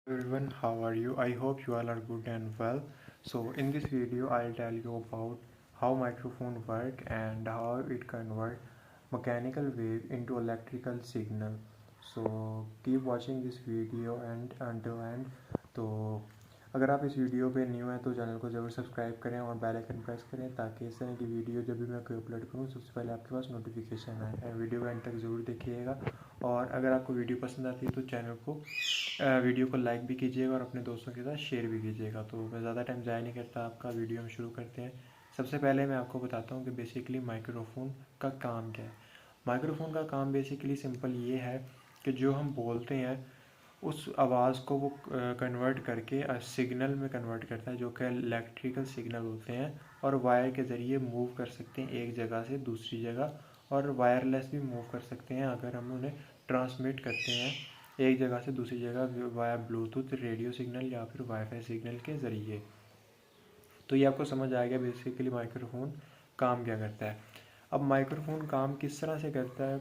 Everyone, how are you? I hope you all are good and well. So in this video I'll tell you about how microphone work and how it convert mechanical wave into electrical signal. So keep watching this video and until end. तो अगर आप इस video पे new हैं तो channel को ज़रूर subscribe करें और बेल आइकन प्रेस करें ताकि इस तरह की वीडियो जब भी मैं कोई अपलोड करूँ सबसे पहले आपके पास नोटिफिकेशन आए। एंड वीडियो को एंड तक ज़रूर देखिएगा और अगर आपको वीडियो पसंद आती है तो चैनल को वीडियो को लाइक भी कीजिएगा और अपने दोस्तों के साथ शेयर भी कीजिएगा। तो मैं ज़्यादा टाइम ज़ाया नहीं करता आपका, वीडियो में शुरू करते हैं। सबसे पहले मैं आपको बताता हूँ कि बेसिकली माइक्रोफोन का काम क्या है। माइक्रोफोन का काम बेसिकली सिंपल ये है कि जो हम बोलते हैं उस आवाज़ को वो कन्वर्ट करके सिग्नल में कन्वर्ट करता है, जो कि इलेक्ट्रिकल सिग्नल होते हैं और वायर के ज़रिए मूव कर सकते हैं एक जगह से दूसरी जगह, और वायरलेस भी मूव कर सकते हैं अगर हम उन्हें ट्रांसमिट करते हैं एक जगह से दूसरी जगह वाया ब्लूटूथ, रेडियो सिग्नल या फिर वाईफाई सिग्नल के ज़रिए। तो ये आपको समझ आ गया बेसिकली माइक्रोफोन काम क्या करता है। अब माइक्रोफोन काम किस तरह से करता है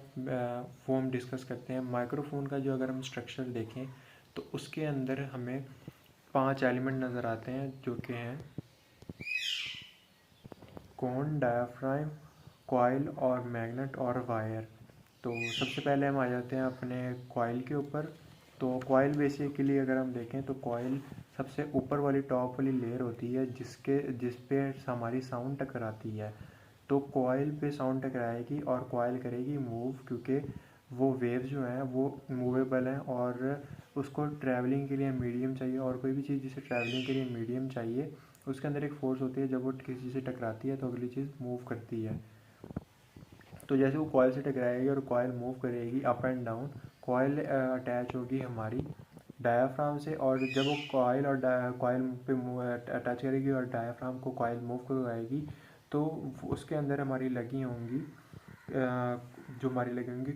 वो हम डिस्कस करते हैं। माइक्रोफोन का जो अगर हम स्ट्रक्चर देखें तो उसके अंदर हमें 5 एलिमेंट नज़र आते हैं जो कि हैं कोन, डायाफ्राम, कॉइल और मैग्नेट और वायर। तो सबसे पहले हम आ जाते हैं अपने कॉइल के ऊपर। तो कॉइल बेसिकली अगर हम देखें तो कॉइल सबसे ऊपर वाली टॉप वाली लेयर होती है जिस पे हमारी साउंड टकराती है। तो कॉइल पे साउंड टकराएगी और कॉइल करेगी मूव, क्योंकि वो वेव जो हैं वो मूवेबल हैं और उसको ट्रैवलिंग के लिए मीडियम चाहिए, और कोई भी चीज़ जिसे ट्रैवलिंग के लिए मीडियम चाहिए उसके अंदर एक फोर्स होती है। जब वो किसी चीज़ से टकराती है तो अगली चीज़ मूव करती है। तो जैसे वो कॉइल से टकराएगी और कॉइल मूव करेगी up and down, coil attach होगी हमारी डायाफ्राम से, और जब वो कॉइल और कॉइल पे अटैच करेगी और डायाफ्राम को कॉइल मूव करवाएगी तो उसके अंदर हमारी लगी होंगी जो हमारी लगी होंगी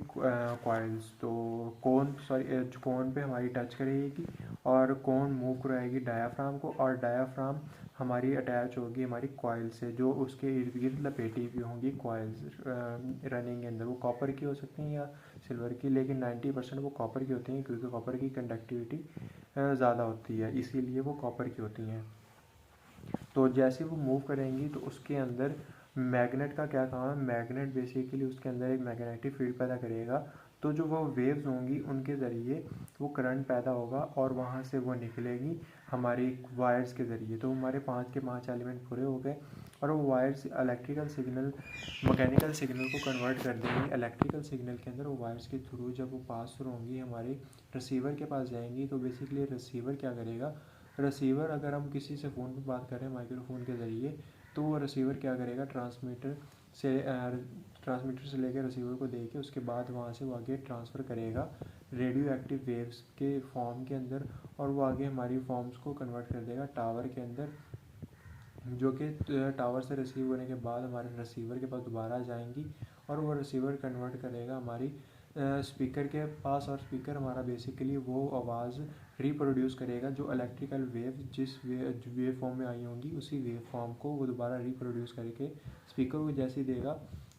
कॉइल्स। तो कोन पे हमारी टच करेगी और कोन मूव कराएगी डायाफ्राम को, और डायाफ्राम हमारी अटैच होगी हमारी कॉइल से जो उसके इर्द गिर्द लपेटी हुई होंगी कॉइल्स रनिंग के अंदर। वो कॉपर की हो सकती हैं या सिल्वर की, लेकिन 90% वो कॉपर की होती हैं क्योंकि कॉपर की कंडक्टिविटी ज़्यादा होती है, इसीलिए वो कॉपर की होती हैं। तो जैसे वो मूव करेंगी तो उसके अंदर मैग्नेट का क्या काम है। मैग्नेट बेसिकली उसके अंदर एक मैग्नेटिक फील्ड पैदा करेगा। तो जो वो वेव्स होंगी उनके ज़रिए वो करंट पैदा होगा और वहाँ से वो निकलेगी हमारी वायर्स के ज़रिए। तो हमारे 5 के 5 एलिमेंट पूरे हो गए और वो wires electrical signal mechanical signal को कन्वर्ट कर देंगी इलेक्ट्रिकल सिग्नल के अंदर। वो वायर्स के थ्रू जब वो पास थ्रू होंगी हमारे रिसीवर के पास जाएंगी। तो बेसिकली रिसीवर क्या करेगा, रिसीवर अगर हम किसी से फ़ोन पर बात कर रहे हैं माइक्रोफोन के ज़रिए तो वो रिसीवर क्या करेगा, ट्रांसमीटर से लेकर रिसीवर को दे के उसके बाद वहाँ से वो आगे ट्रांसफ़र करेगा रेडियो एक्टिव वेव्स के फॉर्म के अंदर, और वो आगे हमारी फॉर्म्स को कन्वर्ट कर देगा टावर के अंदर, जो कि टावर से रिसीव होने के बाद हमारे रिसीवर के पास दोबारा जाएंगी और वो रिसीवर कन्वर्ट करेगा हमारी स्पीकर के पास, और स्पीकर हमारा बेसिकली वो आवाज़ रिप्रोड्यूस करेगा जो इलेक्ट्रिकल वेव जिस वेव फॉर्म में आई होंगी उसी वेव फॉर्म को वो दोबारा रिप्रोड्यूस करके स्पीकर को जैसे देगा।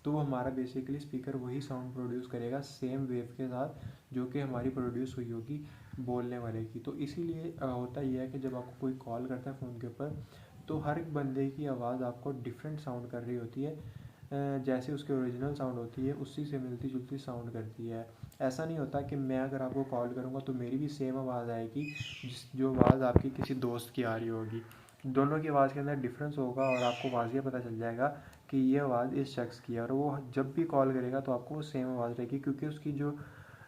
तो वो हमारा बेसिकली स्पीकर वही साउंड प्रोड्यूस करेगा सेम वेव के साथ जो कि हमारी प्रोड्यूस हुई होगी बोलने वाले की। तो इसीलिए होता यह है कि जब आपको कोई कॉल करता है फ़ोन के ऊपर तो हर एक बंदे की आवाज़ आपको डिफरेंट साउंड कर रही होती है, जैसे उसकी ओरिजिनल साउंड होती है उसी से मिलती जुलती साउंड करती है। ऐसा नहीं होता कि मैं अगर आपको कॉल करूँगा तो मेरी भी सेम आवाज़ आएगी जो आवाज़ आपकी किसी दोस्त की आ रही होगी। दोनों की आवाज़ के अंदर डिफरेंस होगा और आपको वाज़िया पता चल जाएगा कि ये आवाज़ इस शख्स की है, और वो जब भी कॉल करेगा तो आपको वो सेम आवाज़ रहेगी क्योंकि उसकी जो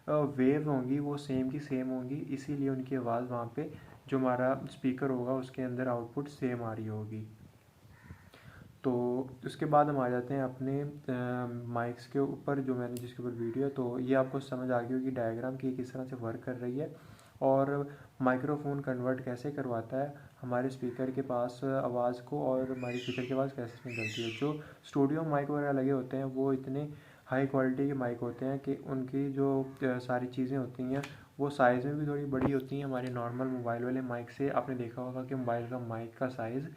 वेव होंगी वो सेम की सेम होंगी, इसीलिए उनकी आवाज़ वहाँ पे जो हमारा स्पीकर होगा उसके अंदर आउटपुट सेम आ रही होगी। तो उसके बाद हम आ जाते हैं अपने माइक्स के ऊपर जो मैंने जिसके ऊपर वीडियो है। तो ये आपको समझ आ गई होगी डायग्राम की किस तरह से वर्क कर रही है और माइक्रोफोन कन्वर्ट कैसे करवाता है हमारे स्पीकर के पास आवाज़ को, और हमारी स्पीकर की आवाज़ कैसे निकलती है। जो स्टूडियो माइक वगैरह लगे होते हैं वो इतने हाई क्वालिटी के माइक होते हैं कि उनकी जो सारी चीज़ें होती हैं वो साइज़ में भी थोड़ी बड़ी होती हैं हमारे नॉर्मल मोबाइल वाले माइक से। आपने देखा होगा कि मोबाइल का माइक का साइज़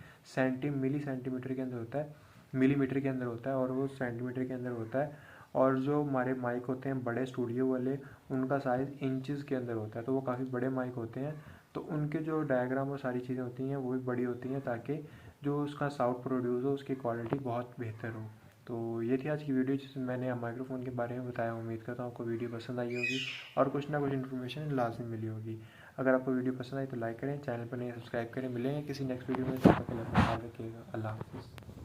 मिली सेंटीमीटर के अंदर होता है, मिलीमीटर के अंदर होता है और वो सेंटीमीटर के अंदर होता है। और जो हमारे माइक होते हैं बड़े स्टूडियो वाले उनका साइज़ इंचज़ के अंदर होता है, तो वो काफ़ी बड़े माइक होते हैं। तो उनके जो डायग्राम और सारी चीज़ें होती हैं वो भी बड़ी होती हैं, ताकि जो उसका साउंड प्रोड्यूस हो उसकी क्वालिटी बहुत बेहतर हो। तो ये थी आज की वीडियो जिसमें मैंने माइक्रोफोन के बारे में बताया। उम्मीद करता हूँ आपको वीडियो पसंद आई होगी और कुछ ना कुछ इन्फॉर्मेशन लाजमी मिली होगी। अगर आपको वीडियो पसंद आई तो लाइक करें, चैनल पर नहीं सब्सक्राइब करें। मिलेंगे किसी नेक्स्ट वीडियो में, तब तक के लिए अपना ख्याल रखिएगा। अल्लाह हाफिज़।